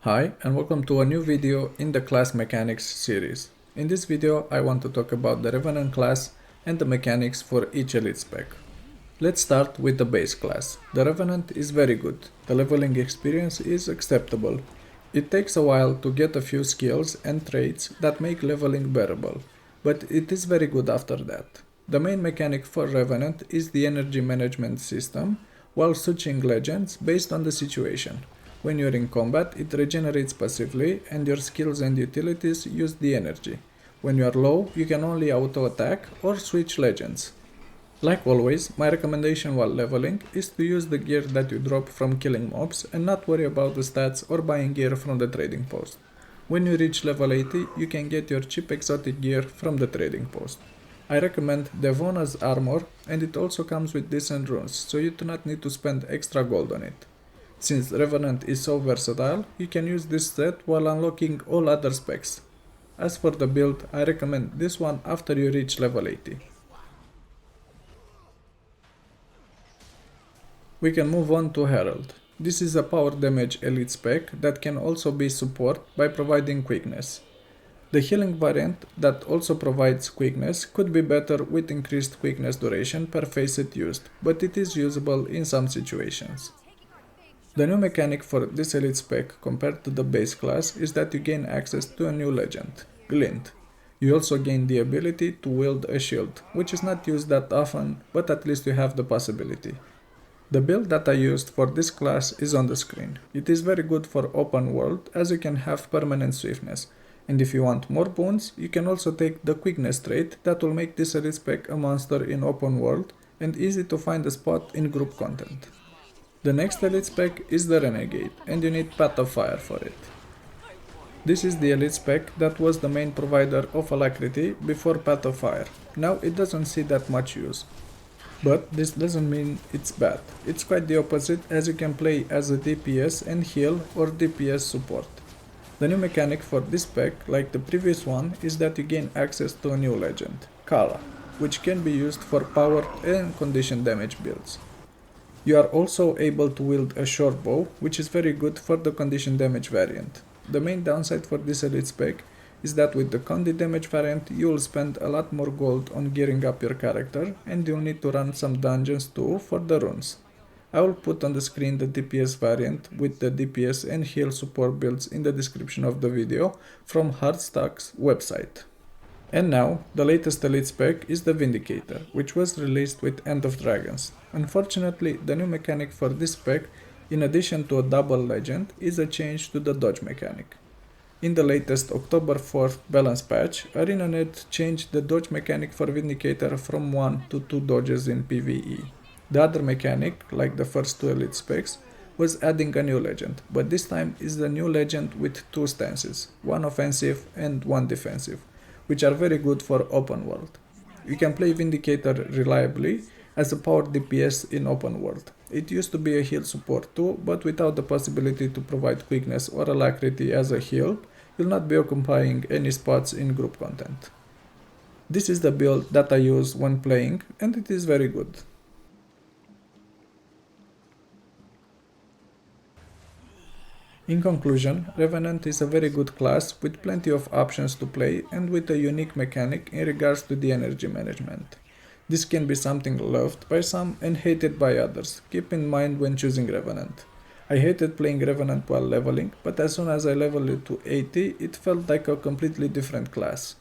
Hi and welcome to a new video in the class mechanics series. In this video I want to talk about the Revenant class and the mechanics for each elite spec. Let's start with the base class. The Revenant is very good. The leveling experience is acceptable. It takes a while to get a few skills and traits that make leveling bearable, but it is very good after that. The main mechanic for Revenant is the energy management system, while switching legends based on the situation. When you're in combat, it regenerates passively and your skills and utilities use the energy. When you are low, you can only auto-attack or switch legends. Like always, my recommendation while leveling is to use the gear that you drop from killing mobs and not worry about the stats or buying gear from the trading post. When you reach level 80, you can get your cheap exotic gear from the trading post. I recommend Devona's armor, and it also comes with decent runes, so you do not need to spend extra gold on it. Since Revenant is so versatile, you can use this set while unlocking all other specs. As for the build, I recommend this one after you reach level 80. We can move on to Herald. This is a power damage elite spec that can also be support by providing quickness. The healing variant that also provides quickness could be better with increased quickness duration per facet used, but it is usable in some situations. The new mechanic for this elite spec compared to the base class is that you gain access to a new legend, Glint. You also gain the ability to wield a shield, which is not used that often, but at least you have the possibility. The build that I used for this class is on the screen. It is very good for open world as you can have permanent swiftness, and if you want more boons, you can also take the quickness trait that will make this elite spec a monster in open world and easy to find a spot in group content. The next elite spec is the Renegade, and you need Path of Fire for it. This is the elite spec that was the main provider of alacrity before Path of Fire. Now it doesn't see that much use. But this doesn't mean it's bad. It's quite the opposite, as you can play as a DPS and heal or DPS support. The new mechanic for this spec, like the previous one, is that you gain access to a new legend, Kala, which can be used for power and condition damage builds. You are also able to wield a short bow, which is very good for the condition damage variant. The main downside for this elite spec is that with the Condi damage variant you will spend a lot more gold on gearing up your character, and you'll need to run some dungeons too for the runes. I will put on the screen the DPS variant with the DPS and heal support builds in the description of the video from Hardstack's website. And now, the latest elite spec is the Vindicator, which was released with End of Dragons. Unfortunately, the new mechanic for this spec, in addition to a double legend, is a change to the dodge mechanic. In the latest October 4th balance patch, ArenaNet changed the dodge mechanic for Vindicator from 1 to 2 dodges in PvE. The other mechanic, like the first two elite specs, was adding a new legend, but this time is a new legend with two stances, one offensive and one defensive, which are very good for open world. You can play Vindicator reliably as a power DPS in open world. It used to be a heal support too, but without the possibility to provide quickness or alacrity as a heal, you'll not be occupying any spots in group content. This is the build that I use when playing, and it is very good. In conclusion, Revenant is a very good class with plenty of options to play and with a unique mechanic in regards to the energy management. This can be something loved by some and hated by others. Keep in mind when choosing Revenant. I hated playing Revenant while leveling, but as soon as I leveled it to 80, it felt like a completely different class.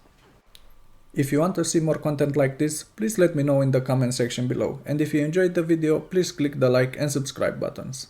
If you want to see more content like this, please let me know in the comment section below, and if you enjoyed the video, please click the like and subscribe buttons.